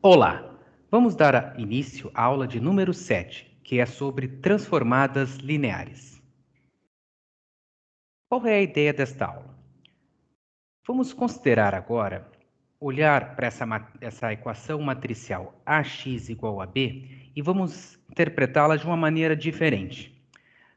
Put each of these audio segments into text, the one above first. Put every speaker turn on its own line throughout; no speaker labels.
Olá! Vamos dar início à aula de número 7, que é sobre transformadas lineares. Qual é a ideia desta aula? Vamos considerar agora, olhar para essa equação matricial AX igual a B e vamos interpretá-la de uma maneira diferente.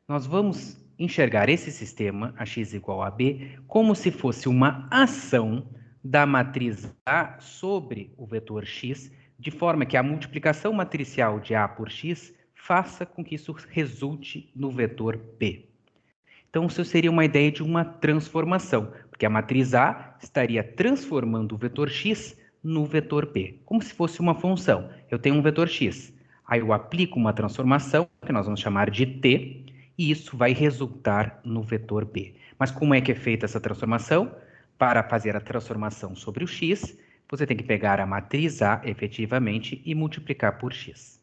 Nós vamos enxergar esse sistema, AX igual a B, como se fosse uma ação da matriz A sobre o vetor X, de forma que a multiplicação matricial de A por X faça com que isso resulte no vetor B. Então, isso seria uma ideia de uma transformação, porque a matriz A estaria transformando o vetor X no vetor B, como se fosse uma função. Eu tenho um vetor X, aí eu aplico uma transformação, que nós vamos chamar de T, e isso vai resultar no vetor B. Mas como é que é feita essa transformação? Para fazer a transformação sobre o X, você tem que pegar a matriz A, efetivamente, e multiplicar por X.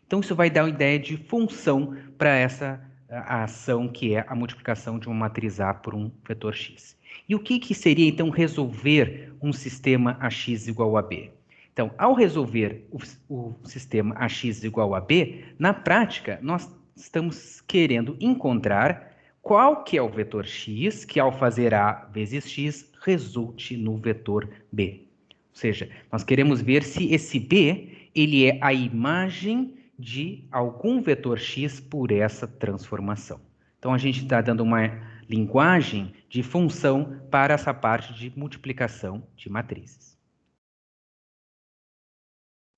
Então, isso vai dar uma ideia de função para essa a ação que é a multiplicação de uma matriz A por um vetor X. E o que seria, então, resolver um sistema AX igual a B? Então, ao resolver o sistema AX igual a B, na prática, nós estamos querendo encontrar qual que é o vetor X que, ao fazer A vezes X, resulte no vetor B. Ou seja, nós queremos ver se esse B ele é a imagem de algum vetor X por essa transformação. Então, a gente está dando uma linguagem de função para essa parte de multiplicação de matrizes.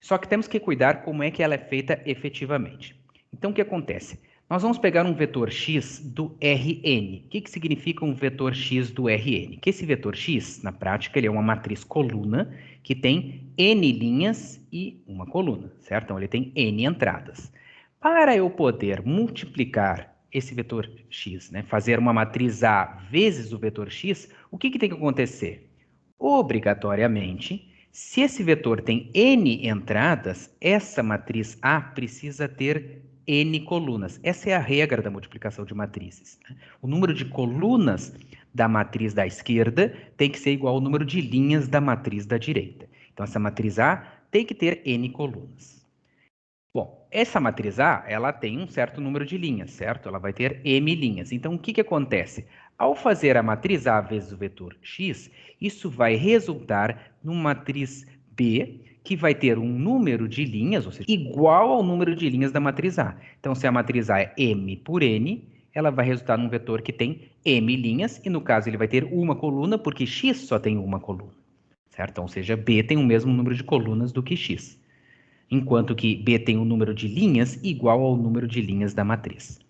Só que temos que cuidar como é que ela é feita efetivamente. Então, o que acontece? Nós vamos pegar um vetor x do Rn. O que significa um vetor x do Rn? Que esse vetor x, na prática, ele é uma matriz coluna que tem n linhas e uma coluna, certo? Então, ele tem n entradas. Para eu poder multiplicar esse vetor x, fazer uma matriz A vezes o vetor x, o que tem que acontecer? Obrigatoriamente, se esse vetor tem n entradas, essa matriz A precisa ter n colunas. Essa é a regra da multiplicação de matrizes. O número de colunas da matriz da esquerda tem que ser igual ao número de linhas da matriz da direita. Então, essa matriz A tem que ter n colunas. Bom, essa matriz A, ela tem um certo número de linhas, certo? Ela vai ter m linhas. Então, o que acontece? Ao fazer a matriz A vezes o vetor x, isso vai resultar numa matriz B, que vai ter um número de linhas, ou seja, igual ao número de linhas da matriz A. Então, se a matriz A é m por n, ela vai resultar num vetor que tem m linhas, e no caso ele vai ter uma coluna, porque x só tem uma coluna, certo? Então, ou seja, B tem o mesmo número de colunas do que x, enquanto que B tem um número de linhas igual ao número de linhas da matriz.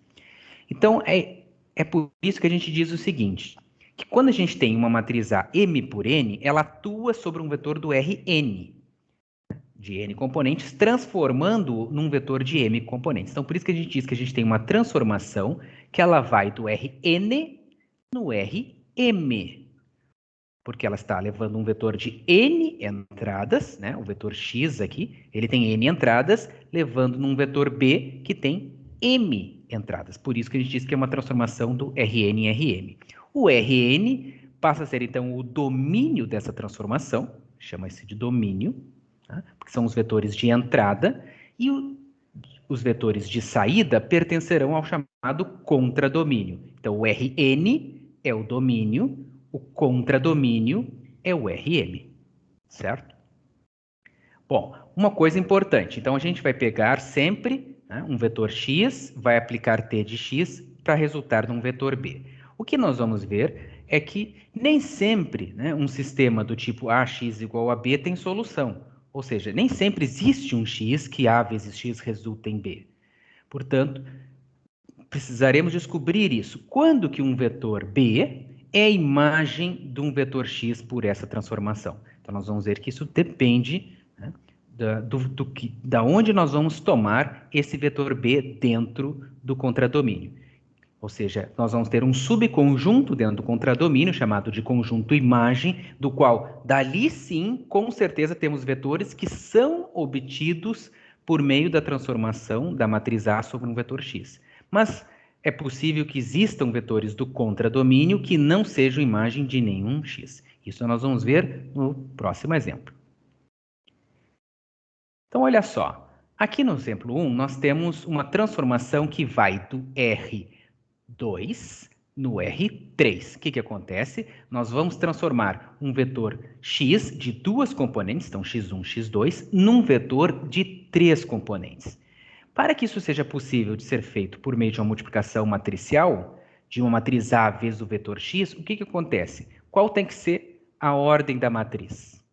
Então, é por isso que a gente diz o seguinte, que quando a gente tem uma matriz A m por n, ela atua sobre um vetor do Rn, de n componentes, transformando-o num vetor de m componentes. Então, por isso que a gente diz que a gente tem uma transformação que ela vai do Rn no Rm, porque ela está levando um vetor de n entradas, o vetor x aqui, ele tem n entradas, levando num vetor b que tem m entradas. Por isso que a gente diz que é uma transformação do Rn em Rm. O Rn passa a ser, então, o domínio dessa transformação, chama-se de domínio, porque são os vetores de entrada, e os vetores de saída pertencerão ao chamado contradomínio. Então, o Rn é o domínio, o contradomínio é o Rm, certo? Bom, uma coisa importante, então a gente vai pegar sempre um vetor x, vai aplicar t de x para resultar num vetor b. O que nós vamos ver é que nem sempre um sistema do tipo ax igual a b tem solução, ou seja, nem sempre existe um x que a vezes x resulta em b. Portanto, precisaremos descobrir isso. Quando que um vetor b é a imagem de um vetor x por essa transformação? Então, nós vamos ver que isso depende da onde nós vamos tomar esse vetor b dentro do contradomínio. Ou seja, nós vamos ter um subconjunto dentro do contradomínio, chamado de conjunto imagem, do qual, dali sim, com certeza, temos vetores que são obtidos por meio da transformação da matriz A sobre um vetor x. Mas é possível que existam vetores do contradomínio que não sejam imagem de nenhum x. Isso nós vamos ver no próximo exemplo. Então, olha só. Aqui no exemplo 1, nós temos uma transformação que vai do R2 no R3. O que acontece? Nós vamos transformar um vetor x de duas componentes, então x1, x2, num vetor de três componentes. Para que isso seja possível de ser feito por meio de uma multiplicação matricial, de uma matriz A vezes o vetor x, o que acontece? Qual tem que ser a ordem da matriz?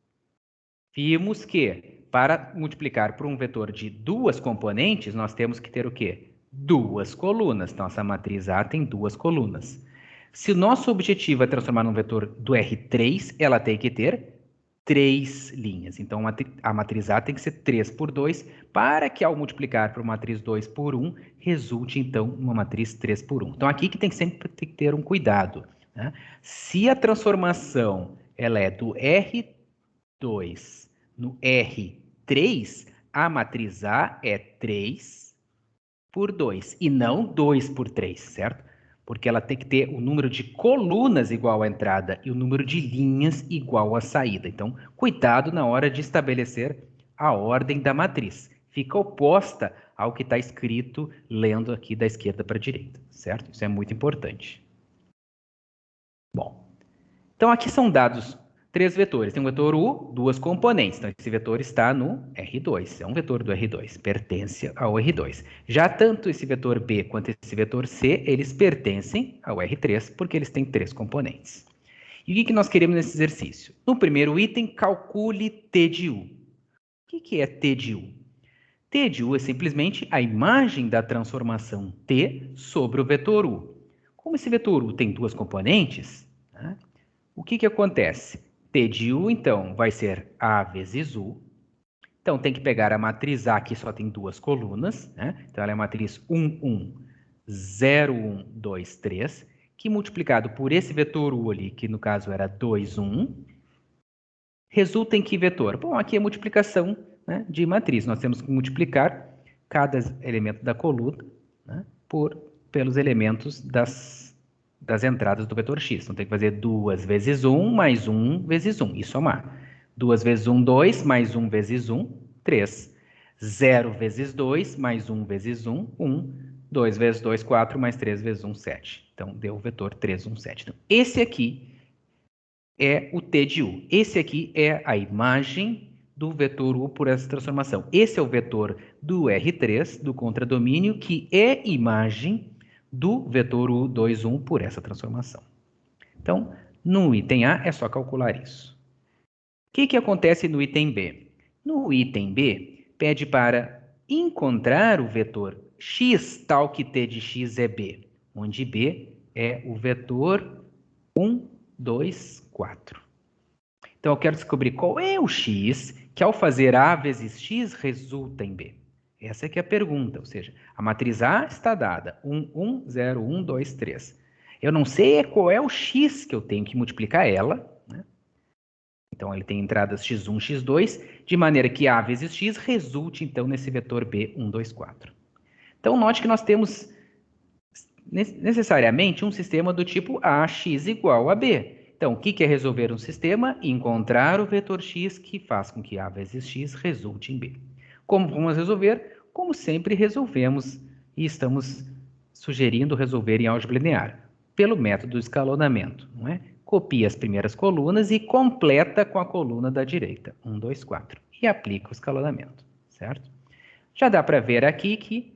Vimos que, para multiplicar por um vetor de duas componentes, nós temos que ter o quê? Duas colunas. Então, essa matriz A tem duas colunas. Se o nosso objetivo é transformar num vetor do R3, ela tem que ter três linhas. Então, a matriz A tem que ser 3 por 2, para que, ao multiplicar por uma matriz 2 por 1, resulte, então, uma matriz 3 por 1. Então, aqui que sempre tem que ter um cuidado, né? Se a transformação ela é do R2 no R3, a matriz A é 3 por 2 e não 2 por 3, certo? Porque ela tem que ter o número de colunas igual à entrada e o número de linhas igual à saída. Então, cuidado na hora de estabelecer a ordem da matriz. Fica oposta ao que está escrito lendo aqui da esquerda para a direita, certo? Isso é muito importante. Bom, então aqui são dados três vetores. Tem um vetor U, duas componentes. Então, esse vetor está no R2. É um vetor do R2, pertence ao R2. Já tanto esse vetor B quanto esse vetor C, eles pertencem ao R3, porque eles têm três componentes. E o que nós queremos nesse exercício? No primeiro item, calcule T de U. O que é T de U? T de U é simplesmente a imagem da transformação T sobre o vetor U. Como esse vetor U tem duas componentes, né, o que acontece? T de U, então, vai ser A vezes U. Então, tem que pegar a matriz A, que só tem duas colunas, né? Então, ela é a matriz 1, 1, 0, 1, 2, 3, que multiplicado por esse vetor U ali, que no caso era 2, 1, resulta em que vetor? Bom, aqui é multiplicação, né, de matriz. Nós temos que multiplicar cada elemento da coluna, né, pelos elementos das entradas do vetor x. Então, tem que fazer 2 vezes 1 mais 1 vezes 1 e somar. 2 vezes 1, 2, mais 1 vezes 1, 3. 0 vezes 2, mais 1 vezes 1, 1. 2 vezes 2, 4, mais 3 vezes 1, 7. Então, deu o vetor 3, 1, 7. Então, esse aqui é o T de U. Esse aqui é a imagem do vetor U por essa transformação. Esse é o vetor do R3, do contradomínio, que é imagem do vetor U2, 1 por essa transformação. Então, no item A, é só calcular isso. O que acontece no item B? No item B, pede para encontrar o vetor x tal que T de x é B, onde B é o vetor 1, 2, 4. Então, eu quero descobrir qual é o x que, ao fazer A vezes x, resulta em B. Essa é que é a pergunta, ou seja, a matriz A está dada, 1, 1, 0, 1, 2, 3. Eu não sei qual é o x que eu tenho que multiplicar ela, né? Então, ele tem entradas x1, x2, de maneira que A vezes x resulte, então, nesse vetor B, 1, 2, 4. Então, note que nós temos necessariamente um sistema do tipo AX igual a B. Então, o que é resolver um sistema? Encontrar o vetor x que faz com que A vezes x resulte em B. Como vamos resolver? Como sempre resolvemos e estamos sugerindo resolver em álgebra linear, pelo método do escalonamento, não é? Copia as primeiras colunas e completa com a coluna da direita, 1, 2, 4, e aplica o escalonamento, certo? Já dá para ver aqui que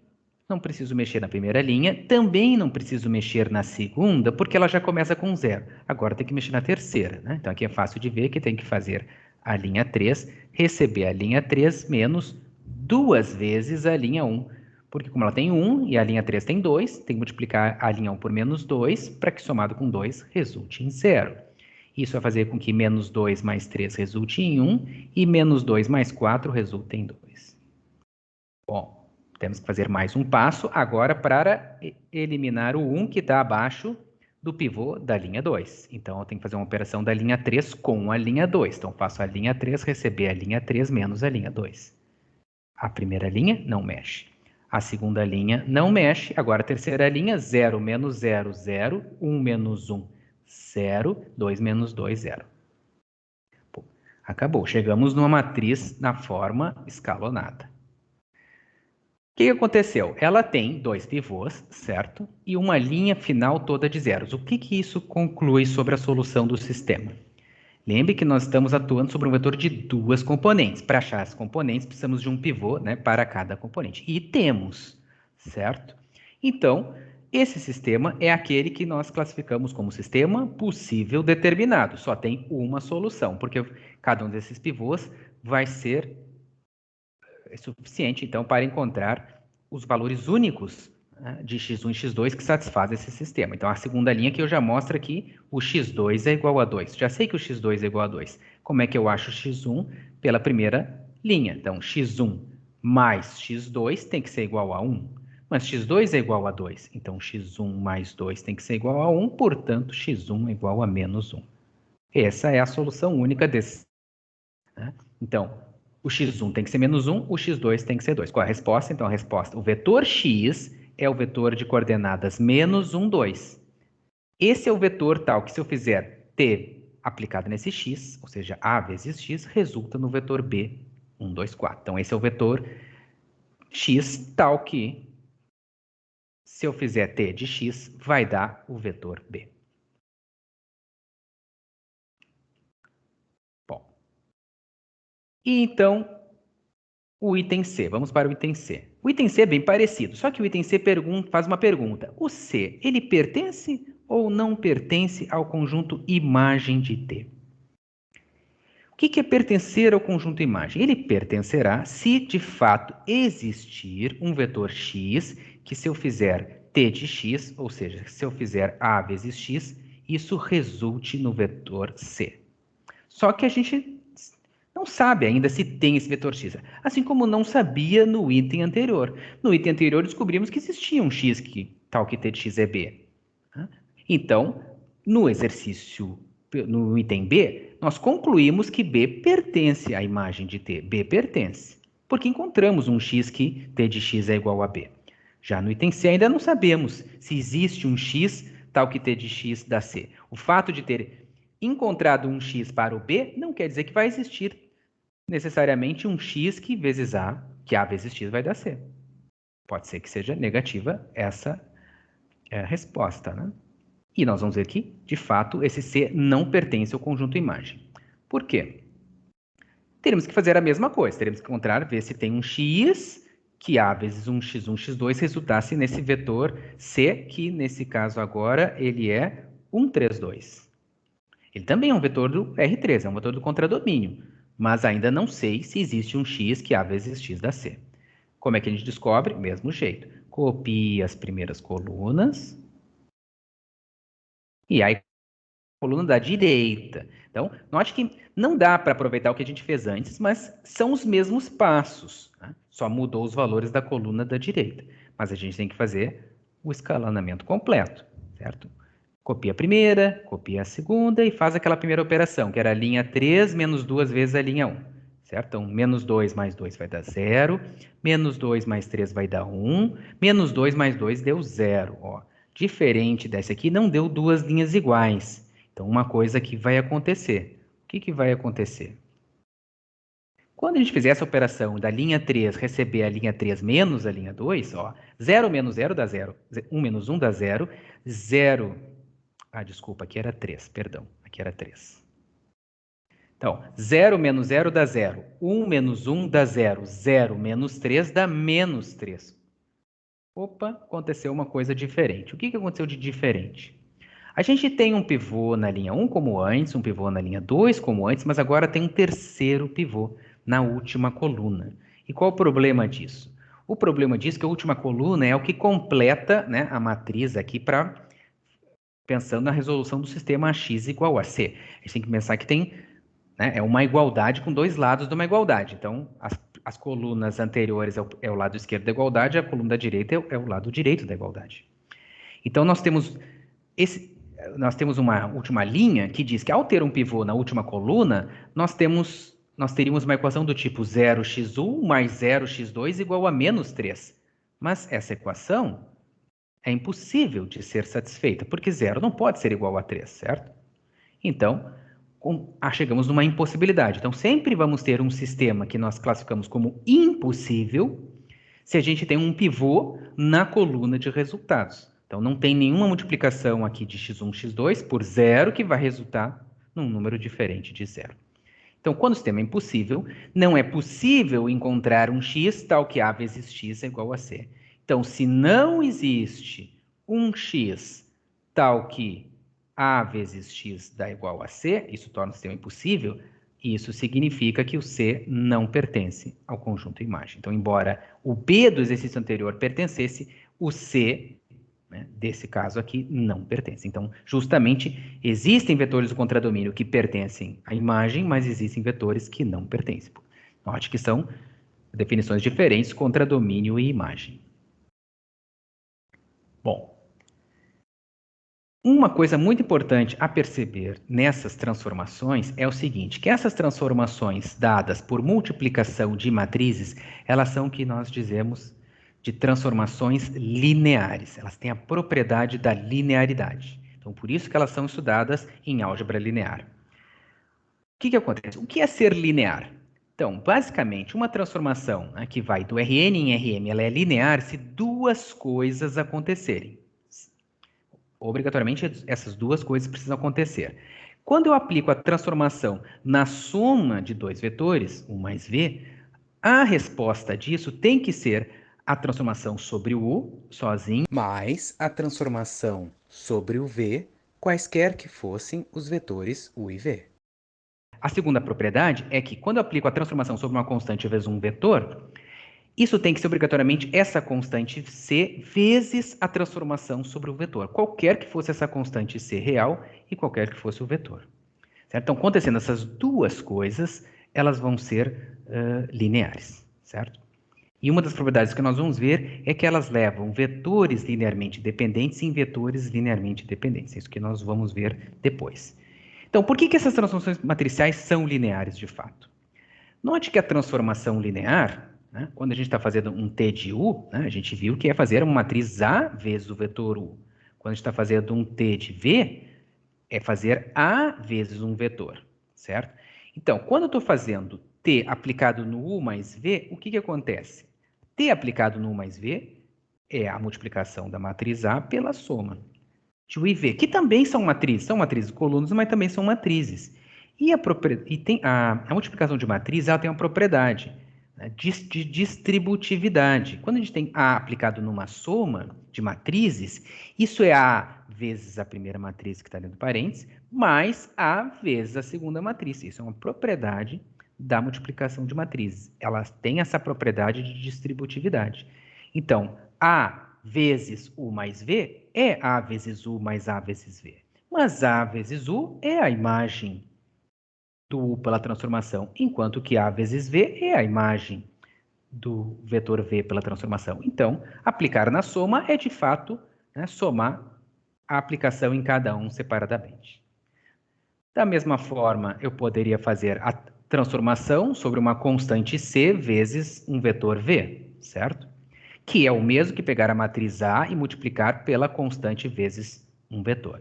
não preciso mexer na primeira linha, também não preciso mexer na segunda, porque ela já começa com 0. Agora tem que mexer na terceira, né? Então aqui é fácil de ver que tem que fazer a linha 3, receber a linha 3 menos 2 vezes a linha 1. Porque como ela tem 1 e a linha 3 tem 2, tem que multiplicar a linha 1 por menos 2, para que somado com 2 resulte em 0. Isso vai fazer com que menos 2 mais 3 resulte em 1 e menos 2 mais 4 resulte em 2. Bom, temos que fazer mais um passo agora para eliminar o 1 que está abaixo do pivô da linha 2. Então, eu tenho que fazer uma operação da linha 3 com a linha 2. Então, faço a linha 3, receber a linha 3 menos a linha 2. A primeira linha não mexe. A segunda linha não mexe. Agora, a terceira linha, 0 menos 0, 0. 1 menos 1, 0. 2 menos 2, 0. Acabou. Chegamos numa matriz na forma escalonada. O que aconteceu? Ela tem 2 pivôs, certo? E uma linha final toda de zeros. O que isso conclui sobre a solução do sistema? Lembre que nós estamos atuando sobre um vetor de 2 componentes. Para achar as componentes, precisamos de um pivô, né, para cada componente. E temos, certo? Então, esse sistema é aquele que nós classificamos como sistema possível determinado. Só tem uma solução, porque cada um desses pivôs vai ser suficiente, então, para encontrar os valores únicos, né, de x1 e x2 que satisfazem esse sistema. Então, a segunda linha que eu já mostro aqui, o x2 é igual a 2. Já sei que o x2 é igual a 2. Como é que eu acho o x1? Pela primeira linha. Então, x1 mais x2 tem que ser igual a 1. Mas x2 é igual a 2. Então, x1 mais 2 tem que ser igual a 1. Portanto, x1 é igual a menos 1. Essa é a solução única desse. Né? Então, o x1 tem que ser menos 1, o x2 tem que ser 2. Qual é a resposta? Então, a resposta, o vetor x é o vetor de coordenadas menos 1, 2. Esse é o vetor tal que, se eu fizer t aplicado nesse x, ou seja, a vezes x, resulta no vetor b, 1, 2, 4. Então, esse é o vetor x tal que, se eu fizer t de x, vai dar o vetor b. Bom, e então, o item C, vamos para o item C. O item C é bem parecido, só que o item C faz uma pergunta. O C, ele pertence ou não pertence ao conjunto imagem de T? O que é pertencer ao conjunto imagem? Ele pertencerá se, de fato, existir um vetor x que, se eu fizer t de x, ou seja, se eu fizer a vezes x, isso resulte no vetor C. Só que a gente não sabe ainda se tem esse vetor x, assim como não sabia no item anterior. No item anterior descobrimos que existia um x que tal que t de x é b. Então, no exercício, no item b, nós concluímos que b pertence à imagem de t. B pertence, porque encontramos um x que t de x é igual a b. Já no item c ainda não sabemos se existe um x tal que t de x dá c. O fato de ter encontrado um x para o b não quer dizer que vai existir necessariamente um x que vezes a, que a vezes x vai dar c. Pode ser que seja negativa essa resposta, né? E nós vamos ver que, de fato, esse C não pertence ao conjunto imagem. Por quê? Teremos que fazer a mesma coisa. Teremos que encontrar, ver se tem um x que A vezes um x1, x2 resultasse nesse vetor C, que nesse caso agora ele é 1, 3, 2. Ele também é um vetor do R3, é um vetor do contradomínio, mas ainda não sei se existe um x que A vezes x dá C. Como é que a gente descobre? Mesmo jeito. Copia as primeiras colunas e aí coluna da direita. Então, note que não dá para aproveitar o que a gente fez antes, mas são os mesmos passos. Né? Só mudou os valores da coluna da direita. Mas a gente tem que fazer o escalonamento completo, certo? Copia a primeira, copia a segunda e faz aquela primeira operação, que era a linha 3 menos 2 vezes a linha 1. Certo? Então, menos 2 mais 2 vai dar 0, menos 2 mais 3 vai dar 1, menos 2 mais 2 deu 0. Ó. Diferente dessa aqui, não deu duas linhas iguais. Então, uma coisa que vai acontecer. O que vai acontecer? Quando a gente fizer essa operação da linha 3 receber a linha 3 menos a linha 2, ó, 0 menos 0 dá 0, 1 menos 1 dá 0, 0... Ah, desculpa, aqui era 3, perdão, aqui era 3. Então, 0 menos 0 dá 0, 1 menos 1 dá 0, 0 menos 3 dá menos 3. Opa, aconteceu uma coisa diferente. O que aconteceu de diferente? A gente tem um pivô na linha 1 como antes, um pivô na linha 2 como antes, mas agora tem um terceiro pivô na última coluna. E qual o problema disso? O problema disso é que a última coluna é o que completa, né, a matriz aqui para pensando na resolução do sistema x igual a c. A gente tem que pensar que tem, né, é uma igualdade com dois lados de uma igualdade. Então, as colunas anteriores é o lado esquerdo da igualdade, a coluna da direita é o lado direito da igualdade. Então, nós temos uma última linha que diz que, ao ter um pivô na última coluna, nós teríamos uma equação do tipo 0x1 mais 0x2 igual a menos 3. Mas essa equação é impossível de ser satisfeita, porque 0 não pode ser igual a 3, certo? Então, chegamos numa impossibilidade. Então, sempre vamos ter um sistema que nós classificamos como impossível se a gente tem um pivô na coluna de resultados. Então, não tem nenhuma multiplicação aqui de x1, x2 por zero que vai resultar num número diferente de zero. Então, quando o sistema é impossível, não é possível encontrar um x tal que a vezes x é igual a c. Então, se não existe um x tal que a vezes x dá igual a c, isso torna o sistema impossível, isso significa que o C não pertence ao conjunto imagem. Então, embora o B do exercício anterior pertencesse, o C, né, desse caso aqui, não pertence. Então, justamente, existem vetores do contradomínio que pertencem à imagem, mas existem vetores que não pertencem. Note que são definições diferentes, contradomínio e imagem. Bom, uma coisa muito importante a perceber nessas transformações é o seguinte, que essas transformações dadas por multiplicação de matrizes, elas são o que nós dizemos de transformações lineares. Elas têm a propriedade da linearidade. Então, por isso que elas são estudadas em álgebra linear. O que acontece? O que é ser linear? Então, basicamente, uma transformação, né, que vai do Rn em Rm, ela é linear se duas coisas acontecerem. Obrigatoriamente, essas duas coisas precisam acontecer. Quando eu aplico a transformação na soma de dois vetores, U mais V, a resposta disso tem que ser a transformação sobre o U, sozinho, mais a transformação sobre o V, quaisquer que fossem os vetores U e V. A segunda propriedade é que, quando eu aplico a transformação sobre uma constante vezes um vetor, isso tem que ser obrigatoriamente essa constante C vezes a transformação sobre o vetor, qualquer que fosse essa constante C real e qualquer que fosse o vetor. Certo? Então, acontecendo essas duas coisas, elas vão ser lineares, certo? E uma das propriedades que nós vamos ver é que elas levam vetores linearmente dependentes em vetores linearmente dependentes. É isso que nós vamos ver depois. Então, por que essas transformações matriciais são lineares de fato? Note que a transformação linear, né, quando a gente está fazendo um T de U, né, a gente viu que é fazer uma matriz A vezes o vetor U. Quando a gente está fazendo um T de V, é fazer A vezes um vetor, certo? Então, quando eu estou fazendo T aplicado no U mais V, o que acontece? T aplicado no U mais V é a multiplicação da matriz A pela soma de U e V, que também são matrizes colunas, mas também são matrizes. A multiplicação de matriz ela tem uma propriedade, né, de distributividade. Quando a gente tem A aplicado numa soma de matrizes, isso é A vezes a primeira matriz que está dentro do parênteses, mais A vezes a segunda matriz. Isso é uma propriedade da multiplicação de matrizes. Ela tem essa propriedade de distributividade. Então, A vezes U mais V é A vezes U mais A vezes V. Mas A vezes U é a imagem do U pela transformação, enquanto que A vezes V é a imagem do vetor V pela transformação. Então, aplicar na soma é, de fato, né, somar a aplicação em cada um separadamente. Da mesma forma, eu poderia fazer a transformação sobre uma constante C vezes um vetor V, certo? Que é o mesmo que pegar a matriz A e multiplicar pela constante vezes um vetor.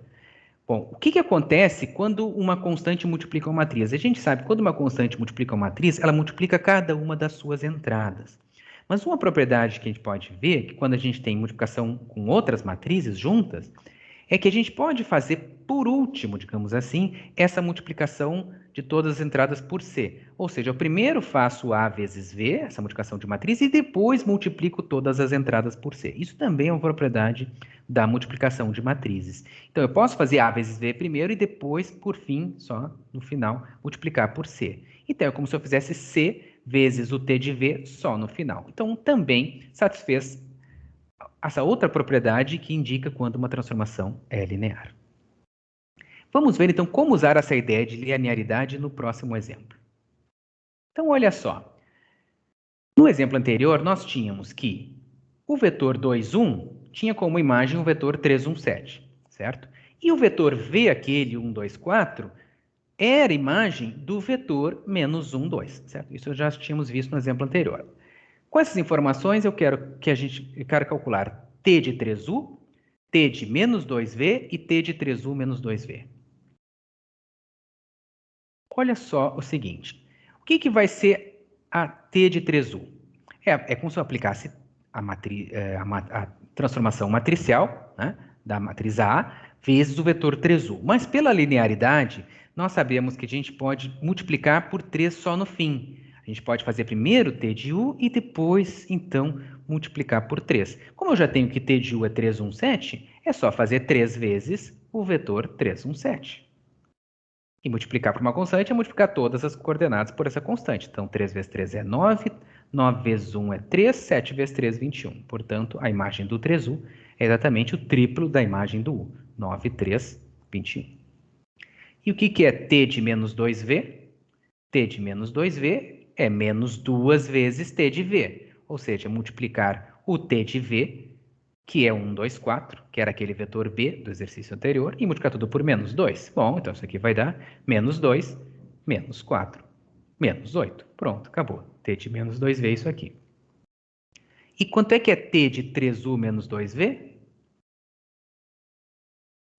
Bom, o que acontece quando uma constante multiplica uma matriz? A gente sabe que quando uma constante multiplica uma matriz, ela multiplica cada uma das suas entradas. Mas uma propriedade que a gente pode ver, que quando a gente tem multiplicação com outras matrizes juntas, é que a gente pode fazer, por último, digamos assim, essa multiplicação de todas as entradas por C. Ou seja, eu primeiro faço A vezes V, essa multiplicação de matriz, e depois multiplico todas as entradas por C. Isso também é uma propriedade da multiplicação de matrizes. Então, eu posso fazer A vezes V primeiro e depois, por fim, só no final, multiplicar por C. Então, é como se eu fizesse C vezes o T de V só no final. Então, também satisfez essa outra propriedade que indica quando uma transformação é linear. Vamos ver, então, como usar essa ideia de linearidade no próximo exemplo. Então, olha só. No exemplo anterior, nós tínhamos que o vetor 2, 1 tinha como imagem o vetor 3, 1, 7, certo? E o vetor V, aquele 1, 2, 4, era imagem do vetor menos 1, 2, certo? Isso já tínhamos visto no exemplo anterior. Com essas informaçõeu quero calcular T de 3U, T de menos 2V e T de 3U menos 2V. olha só o seguinte. O que vai ser a T de 3U? É como se eu aplicasse a transformação matricial, né, da matriz A vezes o vetor 3U. Mas pela linearidade, nós sabemos que a gente pode multiplicar por 3 só no fim. A gente pode fazer primeiro T de U e depois, então, multiplicar por 3. Como eu já tenho que T de U é 317, é só fazer 3 vezes o vetor 317. E multiplicar por uma constante é multiplicar todas as coordenadas por essa constante. Então, 3 vezes 3 é 9, 9 vezes 1 é 3, 7 vezes 3, 21. Portanto, a imagem do 3U é exatamente o triplo da imagem do U. 9, 3, 21. E o que é T de menos 2V? T de menos 2V é menos 2 vezes T de V. Ou seja, multiplicar o T de V, que é 1, 2, 4, que era aquele vetor B do exercício anterior, e multiplicar tudo por menos 2. Bom, então isso aqui vai dar menos 2, menos 4, menos 8. Pronto, acabou. T de menos 2V é isso aqui. E quanto é que é T de 3U menos 2V?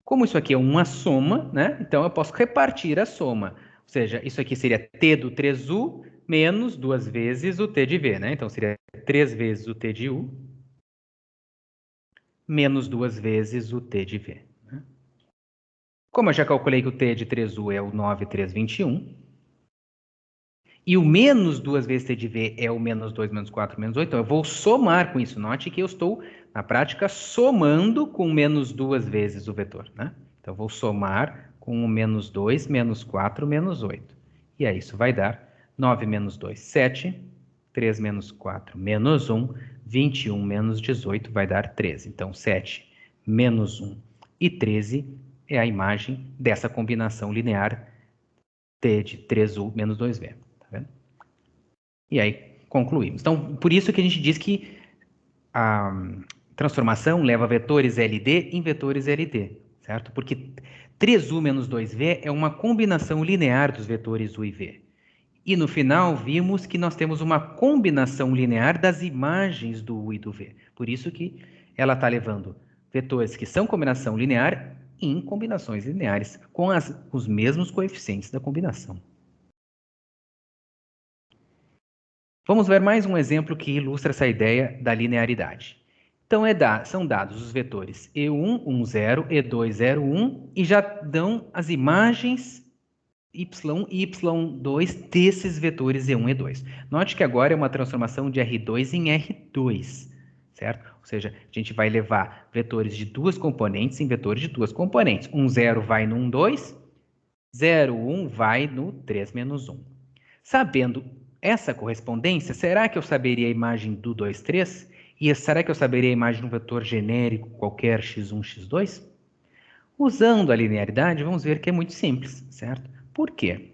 Como isso aqui é uma soma, né? Então eu posso repartir a soma. Ou seja, isso aqui seria T do 3U menos 2 vezes o T de V, né? Então seria 3 vezes o T de U menos 2 vezes o T de V. Né? Como eu já calculei que o T de 3U é o 9,321, e o menos 2 vezes T de V é o menos 2, menos 4, menos 8, então eu vou somar com isso. Note que eu estou, na prática, somando com menos 2 vezes o vetor. Né? Então eu vou somar com o menos 2, menos 4, menos 8. E aí isso vai dar 9 menos 2, 7, 3 menos 4, menos 1, 21 menos 18 vai dar 13. Então 7 menos 1 e 13 é a imagem dessa combinação linear T de 3U menos 2V. Tá vendo? E aí concluímos. Então, por isso que a gente diz que a transformação leva vetores LD em vetores LD, certo? Porque 3U menos 2V é uma combinação linear dos vetores U e V. E no final vimos que nós temos uma combinação linear das imagens do U e do V. Por isso que ela está levando vetores que são combinação linear em combinações lineares, com os mesmos coeficientes da combinação. Vamos ver mais um exemplo que ilustra essa ideia da linearidade. Então, são dados os vetores E1, 1, 0, E2, 0, 1, e já dão as imagens Y e Y2 desses vetores E1 e E2. Note que agora é uma transformação de R2 em R2, certo? Ou seja, a gente vai levar vetores de duas componentes em vetores de duas componentes. 1, 0 vai no 1, 2, 0, 1 vai no 3 menos 1. Sabendo essa correspondência, será que eu saberia a imagem do 2, 3? E será que eu saberia a imagem de um vetor genérico qualquer x1, x2? Usando a linearidade, vamos ver que é muito simples, certo? Por quê?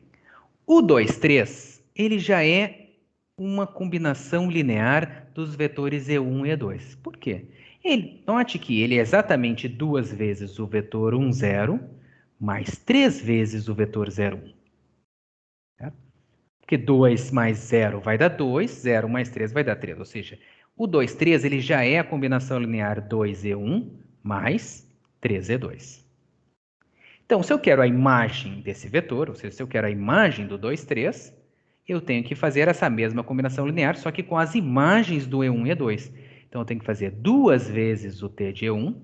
O 2, 3, ele já é uma combinação linear dos vetores E1 e E2. Por quê? Note que ele é exatamente 2 vezes o vetor 1, 0, mais 3 vezes o vetor 0, 1. Certo? Porque 2 mais 0 vai dar 2, 0 mais 3 vai dar 3. Ou seja, o 2, 3 ele já é a combinação linear 2E1 mais 3E2. Então, se eu quero a imagem desse vetor, ou seja, se eu quero a imagem do 2, 3, eu tenho que fazer essa mesma combinação linear, só que com as imagens do E1 e E2. Então, eu tenho que fazer 2 vezes o T de E1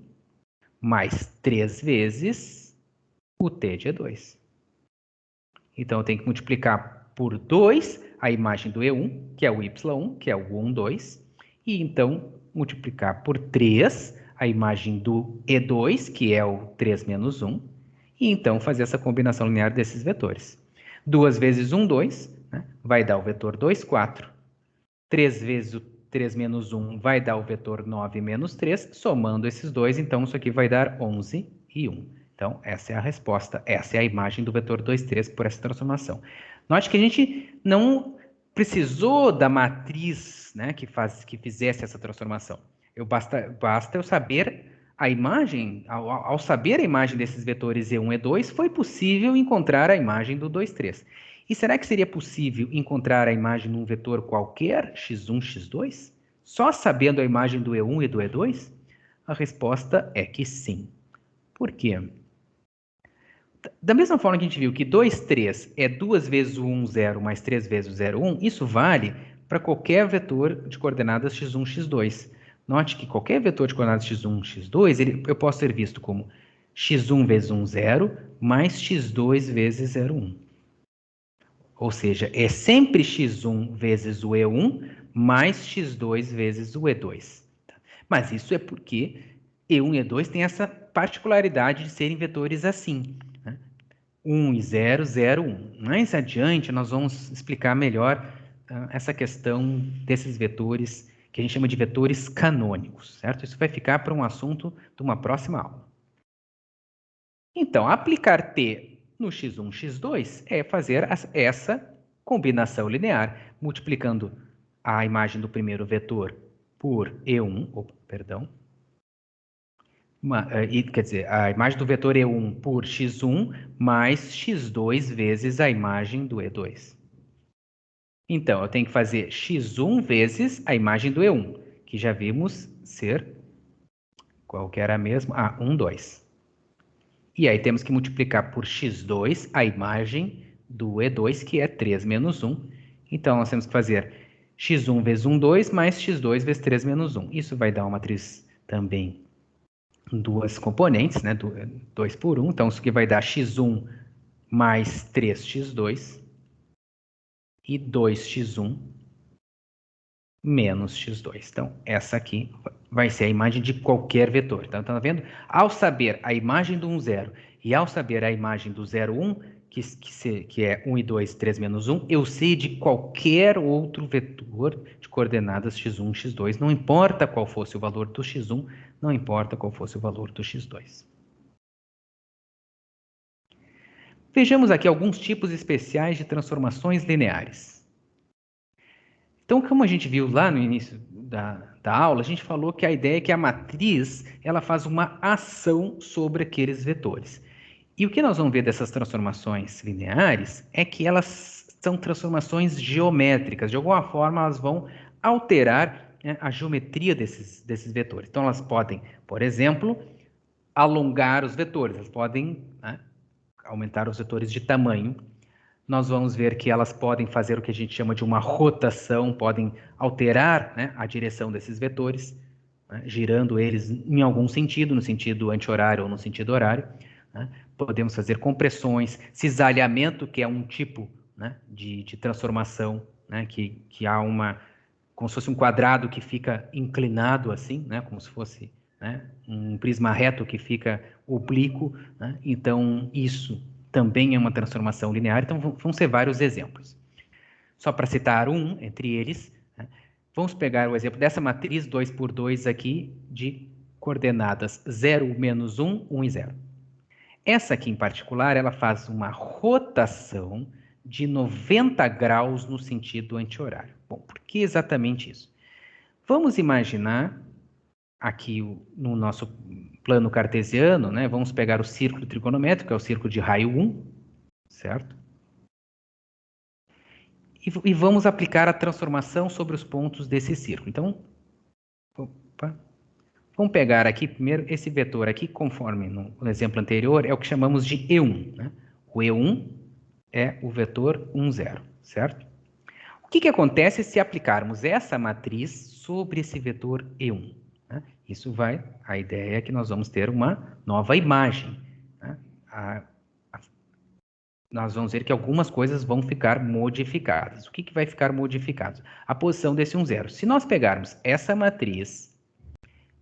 mais 3 vezes o T de E2. Então, eu tenho que multiplicar por 2 a imagem do E1, que é o Y1, que é o 1, 2, e então multiplicar por 3 a imagem do E2, que é o 3 menos 1, e então fazer essa combinação linear desses vetores. 2 vezes 1, 2, né, vai dar o vetor 2, 4. 3 vezes o 3 menos 1 vai dar o vetor 9 menos 3. Somando esses dois, então isso aqui vai dar 11 e 1. Então, essa é a resposta, essa é a imagem do vetor 2, 3 por essa transformação. Note que a gente não precisou da matriz, né, que fizesse essa transformação. Basta eu saber a imagem, ao saber a imagem desses vetores E1 e E2, foi possível encontrar a imagem do 2, 3. E será que seria possível encontrar a imagem de um vetor qualquer, x1, x2, só sabendo a imagem do E1 e do E2? A resposta é que sim. Por quê? Da mesma forma que a gente viu que 2, 3 é 2 vezes o 1, 0 mais 3 vezes o 0, 1, isso vale para qualquer vetor de coordenadas x1, x2. Note que qualquer vetor de coordenadas x1, x2, eu posso ser visto como x1 vezes 1, 0, mais x2 vezes 0, 1. Ou seja, é sempre x1 vezes o E1 mais x2 vezes o E2. Mas isso é porque E1 e E2 têm essa particularidade de serem vetores assim, né? 1 e 0, 0, 1. Mais adiante, nós vamos explicar melhor essa questão desses vetores, que a gente chama de vetores canônicos, certo? Isso vai ficar para um assunto de uma próxima aula. Então, aplicar T no x1, x2 é fazer essa combinação linear, multiplicando a imagem do primeiro vetor por E1, perdão, quer dizer, a imagem do vetor E1 por x1 mais x2 vezes a imagem do E2. Então, eu tenho que fazer x1 vezes a imagem do E1, que já vimos ser, qual que era a mesma? 1, 2. E aí temos que multiplicar por x2 a imagem do E2, que é 3 menos 1. Então, nós temos que fazer x1 vezes 1, 2, mais x2 vezes 3 menos 1. Isso vai dar uma matriz também duas componentes, né? 2 por 1. Então, isso aqui vai dar x1 mais 3x2 e 2x1 menos x2. Então, essa aqui vai ser a imagem de qualquer vetor. Então, tá vendo? Ao saber a imagem do 1, 0 e ao saber a imagem do 0, 1, que é 1 e 2, 3 menos 1, eu sei de qualquer outro vetor de coordenadas x1, x2, não importa qual fosse o valor do x1, não importa qual fosse o valor do x2. Vejamos aqui alguns tipos especiais de transformações lineares. Então, como a gente viu lá no início da aula, a gente falou que a ideia é que a matriz ela faz uma ação sobre aqueles vetores. E o que nós vamos ver dessas transformações lineares é que elas são transformações geométricas. De alguma forma, elas vão alterar, né, a geometria desses vetores. Então, elas podem, por exemplo, alongar os vetores, elas podem, né, aumentar os vetores de tamanho. Nós vamos ver que elas podem fazer o que a gente chama de uma rotação, podem alterar, né, a direção desses vetores, né, girando eles em algum sentido, no sentido anti-horário ou no sentido horário. Né? Podemos fazer compressões, cisalhamento, que é um tipo, né, de transformação, né, que há como se fosse um quadrado que fica inclinado assim, né, como se fosse, né, um prisma reto que fica oblíquo. Né? Então, isso também é uma transformação linear, então vão ser vários exemplos. Só para citar um entre eles, né, vamos pegar o exemplo dessa matriz 2 por 2 aqui, de coordenadas 0, menos 1, 1 e 0. Essa aqui em particular, ela faz uma rotação de 90 graus no sentido anti-horário. Bom, por que exatamente isso? Vamos imaginar aqui no nosso plano cartesiano, né, vamos pegar o círculo trigonométrico, que é o círculo de raio 1, certo? E vamos aplicar a transformação sobre os pontos desse círculo. Então, vamos pegar aqui primeiro esse vetor aqui, conforme no exemplo anterior, é o que chamamos de E1. Né? O E1 é o vetor 1, 0, certo? O que acontece se aplicarmos essa matriz sobre esse vetor E1? Né? A ideia é que nós vamos ter uma nova imagem. Né? Nós vamos ver que algumas coisas vão ficar modificadas. O que vai ficar modificado? A posição desse 1, 0. Se nós pegarmos essa matriz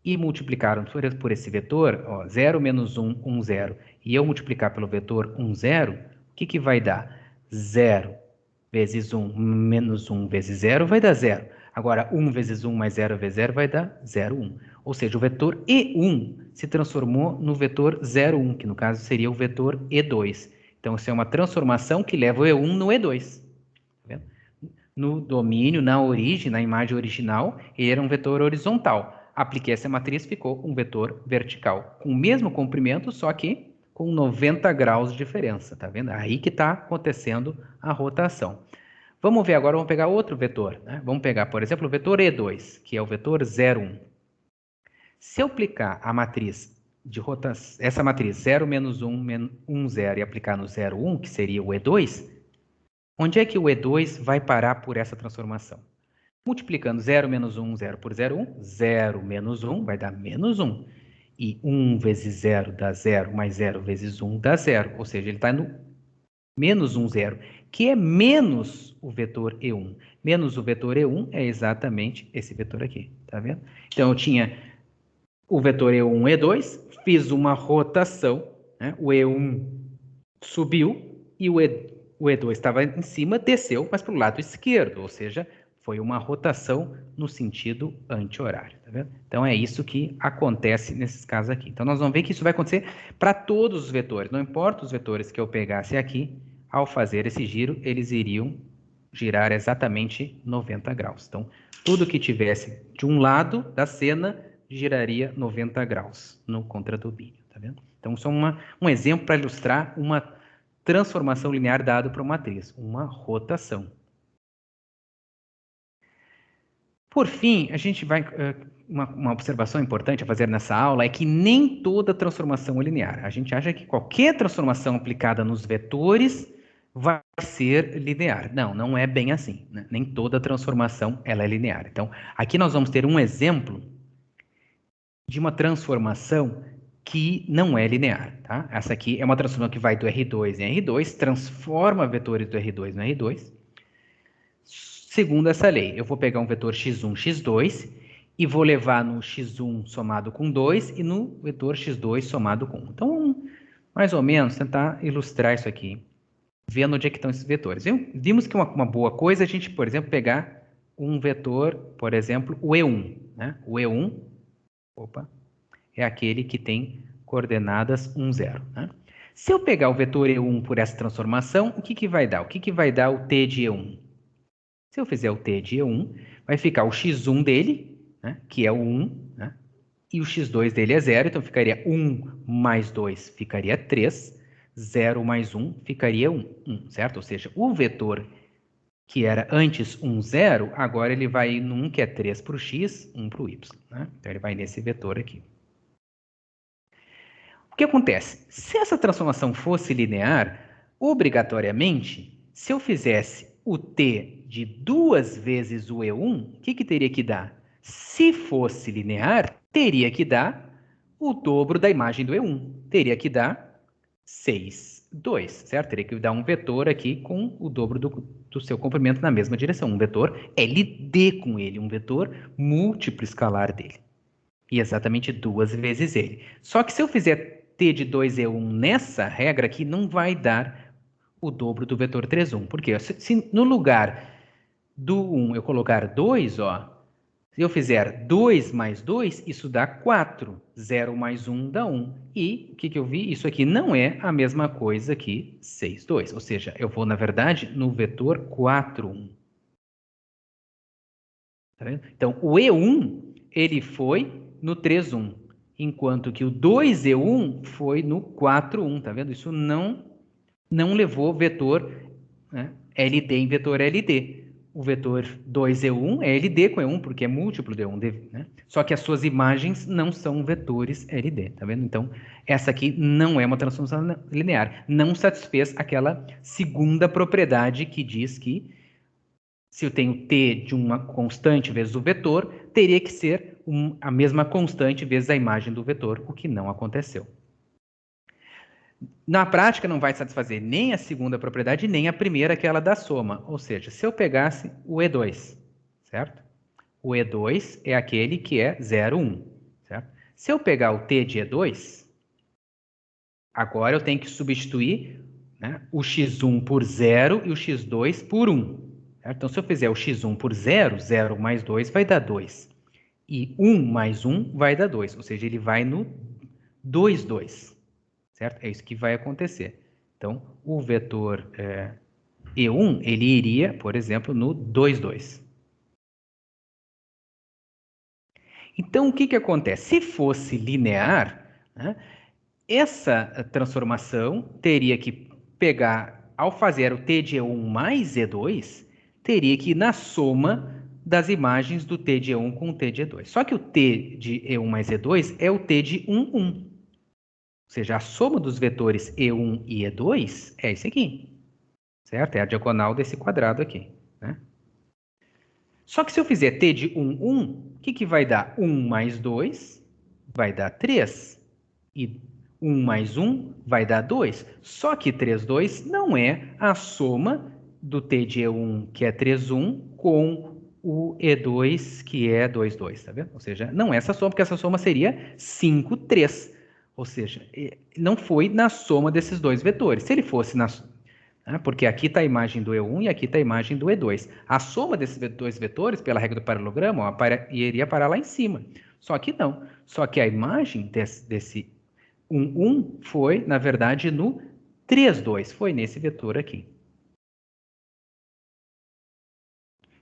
e multiplicarmos por esse vetor, 0 menos 1, 1, 0, e eu multiplicar pelo vetor 1, 0, o que vai dar? 0 vezes 1 menos 1 vezes 0 vai dar 0. Agora, 1 vezes 1 mais 0 vezes 0 vai dar 0, 1. Ou seja, o vetor E1 se transformou no vetor 0, 1, que no caso seria o vetor E2. Então, isso é uma transformação que leva o E1 no E2. Tá vendo? No domínio, na origem, na imagem original, ele era um vetor horizontal. Apliquei essa matriz, ficou um vetor vertical, com o mesmo comprimento, só que com 90 graus de diferença, tá vendo? Aí que está acontecendo a rotação. Vamos ver agora, vamos pegar outro vetor. Né? Vamos pegar, por exemplo, o vetor E2, que é o vetor 0, 1. Se eu aplicar a matriz essa matriz 0, menos 1, 1, 0 e aplicar no 0, 1, que seria o E2, onde é que o E2 vai parar por essa transformação? Multiplicando 0 menos 1, 0 por 0, 1, 0 menos 1 vai dar menos 1. E 1 vezes 0 dá 0, mais 0 vezes 1 dá 0. Ou seja, ele está no menos 1, 0, que é menos o vetor E1. Menos o vetor E1 é exatamente esse vetor aqui, tá vendo? Então, eu tinha o vetor E1, E2, fiz uma rotação, né? O E1 subiu e o E2 estava em cima, desceu, mas para o lado esquerdo, ou seja, foi uma rotação no sentido anti-horário, tá vendo? Então é isso que acontece nesses casos aqui. Então nós vamos ver que isso vai acontecer para todos os vetores, não importa os vetores que eu pegasse aqui, ao fazer esse giro, eles iriam girar exatamente 90 graus. Então, tudo que tivesse de um lado da cena giraria 90 graus no contradomínio, tá vendo? Então, isso é um exemplo para ilustrar uma transformação linear dada para uma matriz, uma rotação. Por fim, a gente vai... Uma observação importante a fazer nessa aula é que nem toda transformação é linear. A gente acha que qualquer transformação aplicada nos vetores vai ser linear. Não, não é bem assim, né? Nem toda transformação ela é linear. Então, aqui nós vamos ter um exemplo de uma transformação que não é linear, tá? Essa aqui é uma transformação que vai do R2 em R2, transforma vetores do R2 no R2. Segundo essa lei, eu vou pegar um vetor x1, x2 e vou levar no x1 somado com 2 e no vetor x2 somado com 1. Então, mais ou menos, tentar ilustrar isso aqui, vendo onde é que estão esses vetores. Vimos que uma boa coisa é a gente, por exemplo, pegar um vetor, por exemplo, o E1. Né? O E1 é aquele que tem coordenadas 1, 0. Né? Se eu pegar o vetor E1 por essa transformação, o que vai dar? O que vai dar o T de E1? Se eu fizer o T de E1, vai ficar o x1 dele, né, que é o 1, né, e o x2 dele é 0, então ficaria 1 mais 2 ficaria 3, 0 mais 1 ficaria 1, certo? Ou seja, o vetor que era antes 1, 0, agora ele vai no 1, que é 3 para o x, 1 para o y. Né? Então ele vai nesse vetor aqui. O que acontece? Se essa transformação fosse linear, obrigatoriamente, se eu fizesse o t de 2 vezes o E1, o que teria que dar? Se fosse linear, teria que dar o dobro da imagem do E1. Teria que dar 6, 2, certo? Teria que dar um vetor aqui com o dobro do seu comprimento na mesma direção. Um vetor LD com ele, um vetor múltiplo escalar dele. E exatamente 2 vezes ele. Só que se eu fizer t de 2E1 nessa regra aqui, não vai dar o dobro do vetor 3, 1. Por quê? Se no lugar do 1 eu colocar 2, se eu fizer 2 mais 2, isso dá 4. 0 mais 1 dá 1. E o que eu vi? Isso aqui não é a mesma coisa que 6, 2. Ou seja, eu vou, na verdade, no vetor 4, 1. Tá vendo? Então, o E1, ele foi no 3, 1. Enquanto que o 2E1 foi no 4, 1. Tá vendo? Isso não levou vetor, né, LD em vetor LD. O vetor 2E1 é LD com E1, porque é múltiplo de E1. Né? Só que as suas imagens não são vetores LD, tá vendo? Então, essa aqui não é uma transformação linear. Não satisfez aquela segunda propriedade que diz que se eu tenho t de uma constante vezes o vetor, teria que ser a mesma constante vezes a imagem do vetor, o que não aconteceu. Na prática, não vai satisfazer nem a segunda propriedade, nem a primeira, aquela da soma. Ou seja, se eu pegasse o E2, certo? O E2 é aquele que é 0, 1, certo? Se eu pegar o t de E2, agora eu tenho que substituir, né, o x1 por 0 e o x2 por 1. Certo? Então, se eu fizer o x1 por 0, 0 mais 2 vai dar 2. E 1 mais 1 vai dar 2. Ou seja, ele vai no 2, 2. Certo? É isso que vai acontecer. Então, o vetor E1, ele iria, por exemplo, no 2, 2. Então, o que acontece? Se fosse linear, né, essa transformação teria que pegar, ao fazer o t de E1 mais E2, teria que ir na soma das imagens do t de E1 com o t de E2. Só que o t de E1 mais E2 é o t de 1, 1. seja, a soma dos vetores E1 e E2 é esse aqui, certo? É a diagonal desse quadrado aqui, né? Só que se eu fizer t de 1, 1, o que vai dar? 1 mais 2 vai dar 3. E 1 mais 1 vai dar 2. Só que 3, 2 não é a soma do t de E1, que é 3, 1, com o E2, que é 2, 2, tá vendo? Ou seja, não é essa soma, porque essa soma seria 5, 3. Ou seja, não foi na soma desses dois vetores. Se ele fosse na... Porque aqui está a imagem do E1 e aqui está a imagem do E2. A soma desses dois vetores, pela regra do paralelogramo, ó, iria parar lá em cima. Só que não. Só que a imagem desse 1, 1 foi, na verdade, no 3, 2. Foi nesse vetor aqui.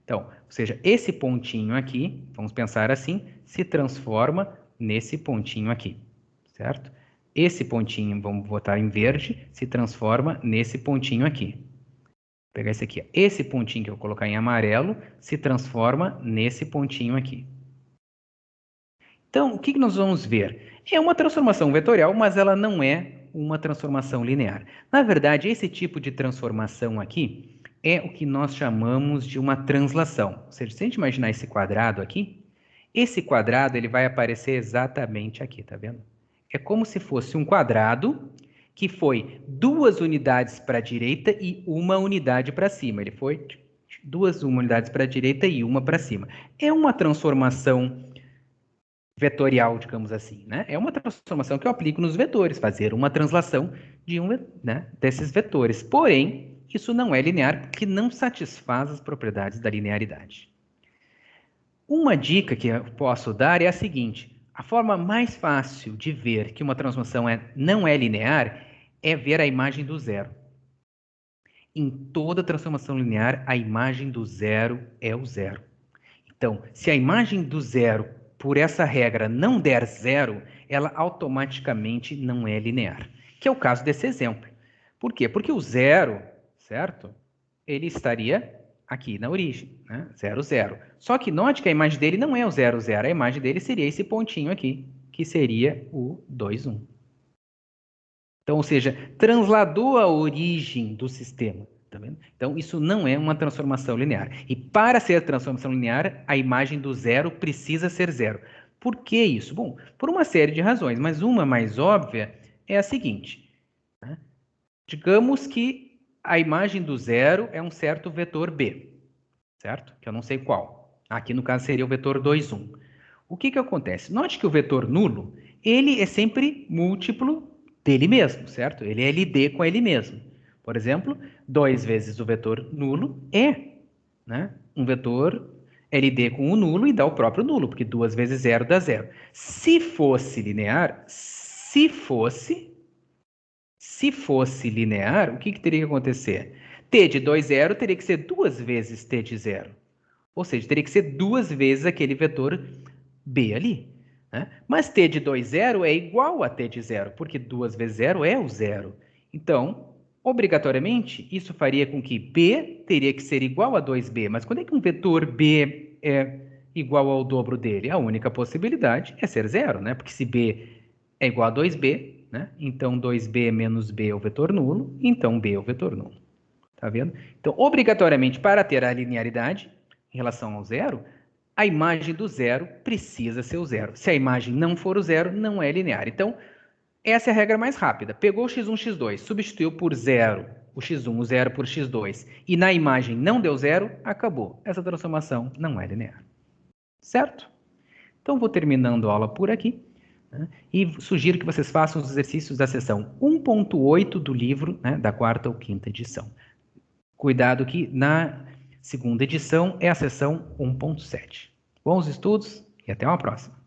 Então, ou seja, esse pontinho aqui, vamos pensar assim, se transforma nesse pontinho aqui, certo? Esse pontinho, vamos botar em verde, se transforma nesse pontinho aqui. Vou pegar esse aqui. Esse pontinho que eu vou colocar em amarelo se transforma nesse pontinho aqui. Então, o que nós vamos ver? É uma transformação vetorial, mas ela não é uma transformação linear. Na verdade, esse tipo de transformação aqui é o que nós chamamos de uma translação. Ou seja, se a gente imaginar esse quadrado aqui, esse quadrado ele vai aparecer exatamente aqui, tá vendo? É como se fosse um quadrado que foi 2 unidades para a direita e 1 unidade para cima. Ele foi 2 unidades para a direita e 1 para cima. É uma transformação vetorial, digamos assim, né? É uma transformação que eu aplico nos vetores, fazer uma translação de desses vetores. Porém, isso não é linear, porque não satisfaz as propriedades da linearidade. Uma dica que eu posso dar é a seguinte: a forma mais fácil de ver que uma transformação não é linear é ver a imagem do zero. Em toda transformação linear, a imagem do zero é o zero. Então, se a imagem do zero, por essa regra, não der zero, ela automaticamente não é linear. Que é o caso desse exemplo. Por quê? Porque o zero, certo? Ele estaria aqui na origem, né? 0, 0. Só que note que a imagem dele não é o 0, 0. A imagem dele seria esse pontinho aqui, que seria o 2, 1. Então, ou seja, transladou a origem do sistema. Tá vendo? Então, isso não é uma transformação linear. E para ser transformação linear, a imagem do zero precisa ser zero. Por que isso? Bom, por uma série de razões, mas uma mais óbvia é a seguinte. Né? Digamos que a imagem do zero é um certo vetor B, certo? Que eu não sei qual. Aqui, no caso, seria o vetor 2, 1. O que acontece? Note que o vetor nulo, ele é sempre múltiplo dele mesmo, certo? Ele é LD com ele mesmo. Por exemplo, 2 vezes o vetor nulo é, né, um vetor LD com o nulo e dá o próprio nulo, porque 2 vezes 0 dá 0. Se fosse linear, se fosse linear, o que teria que acontecer? T de 2, 0 teria que ser 2 vezes T de 0. Ou seja, teria que ser 2 vezes aquele vetor B ali. Né? Mas T de 2, 0 é igual a T de 0, porque 2 vezes 0 é o 0. Então, obrigatoriamente, isso faria com que B teria que ser igual a 2B. Mas quando é que um vetor B é igual ao dobro dele? A única possibilidade é ser 0, né? Porque se B é igual a 2B, né? Então 2B menos B é o vetor nulo, então B é o vetor nulo. Tá vendo? Então, obrigatoriamente, para ter a linearidade em relação ao zero, a imagem do zero precisa ser o zero. Se a imagem não for o zero, não é linear. Então, essa é a regra mais rápida. Pegou o x1, x2, substituiu por zero o x1, o zero por x2, e na imagem não deu zero, acabou. Essa transformação não é linear. Certo? Então, vou terminando a aula por aqui. Né? E sugiro que vocês façam os exercícios da seção 1.8 do livro, né, da 4ª ou 5ª edição. Cuidado que na segunda edição é a seção 1.7. Bons estudos e até uma próxima.